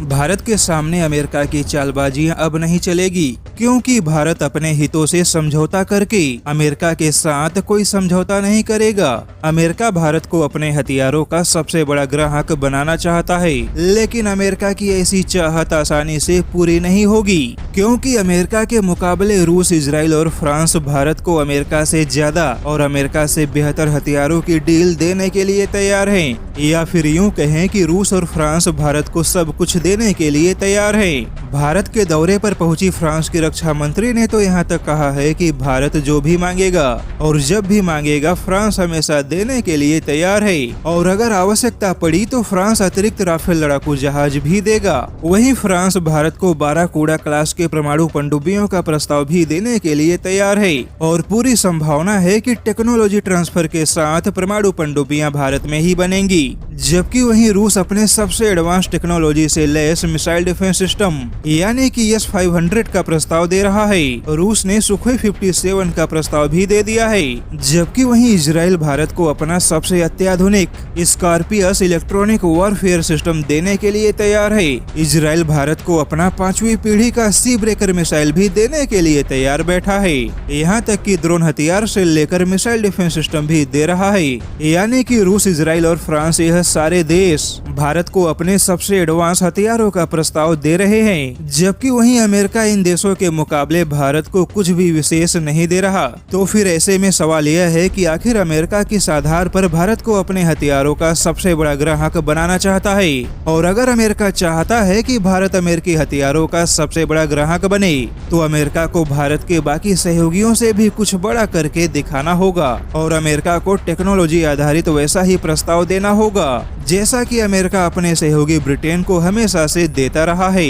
भारत के सामने अमेरिका की चालबाजियां अब नहीं चलेगी, क्योंकि भारत अपने हितों से समझौता करके अमेरिका के साथ कोई समझौता नहीं करेगा। अमेरिका भारत को अपने हथियारों का सबसे बड़ा ग्राहक बनाना चाहता है, लेकिन अमेरिका की ऐसी चाहत आसानी से पूरी नहीं होगी, क्योंकि अमेरिका के मुकाबले रूस, इजराइल और फ्रांस भारत को अमेरिका से ज्यादा और अमेरिका से बेहतर हथियारों की डील देने के लिए तैयार हैं, या फिर यूं कहें कि रूस और फ्रांस भारत को सब कुछ देने के लिए तैयार है। भारत के दौरे पर पहुंची फ्रांस की रक्षा मंत्री ने तो यहाँ तक कहा है कि भारत जो भी मांगेगा और जब भी मांगेगा फ्रांस हमेशा देने के लिए तैयार है, और अगर आवश्यकता पड़ी तो फ्रांस अतिरिक्त राफेल लड़ाकू जहाज भी देगा। वहीं फ्रांस भारत को बाराकूडा क्लास के परमाणु पनडुब्बियों का प्रस्ताव भी देने के लिए तैयार है, और पूरी संभावना है कि टेक्नोलॉजी ट्रांसफर के साथ परमाणु पनडुब्बियां भारत में ही बनेंगी। जबकि वहीं रूस अपने सबसे एडवांस टेक्नोलॉजी से लैस मिसाइल डिफेंस सिस्टम यानी कि S-500 का प्रस्ताव दे रहा है। रूस ने सुखोई 57 का प्रस्ताव भी दे दिया है। जबकि वहीं इजराइल भारत को अपना सबसे अत्याधुनिक स्कॉर्पियस इलेक्ट्रॉनिक वॉरफेयर सिस्टम देने के लिए तैयार है। इजराइल भारत को अपना 5वीं पीढ़ी का सी ब्रेकर मिसाइल भी देने के लिए तैयार बैठा है। यहाँ तक कि ड्रोन हथियार से लेकर मिसाइल डिफेंस सिस्टम भी दे रहा है। यानी कि रूस, इजराइल और फ्रांस, यह सारे देश भारत को अपने सबसे एडवांस हथियारों का प्रस्ताव दे रहे हैं। जबकि वहीं अमेरिका इन देशों के मुकाबले भारत को कुछ भी विशेष नहीं दे रहा। तो फिर ऐसे में सवाल यह है कि आखिर अमेरिका किस आधार पर भारत को अपने हथियारों का सबसे बड़ा ग्राहक बनाना चाहता है। और अगर अमेरिका चाहता है कि भारत अमेरिकी हथियारों का सबसे बड़ा ग्राहक बने, तो अमेरिका को भारत के बाकी सहयोगियों से भी कुछ बड़ा करके दिखाना होगा, और अमेरिका को टेक्नोलॉजी आधारित वैसा ही प्रस्ताव देना होगा जैसा कि अमेरिका अपने सहयोगी ब्रिटेन को हमेशा से देता रहा है।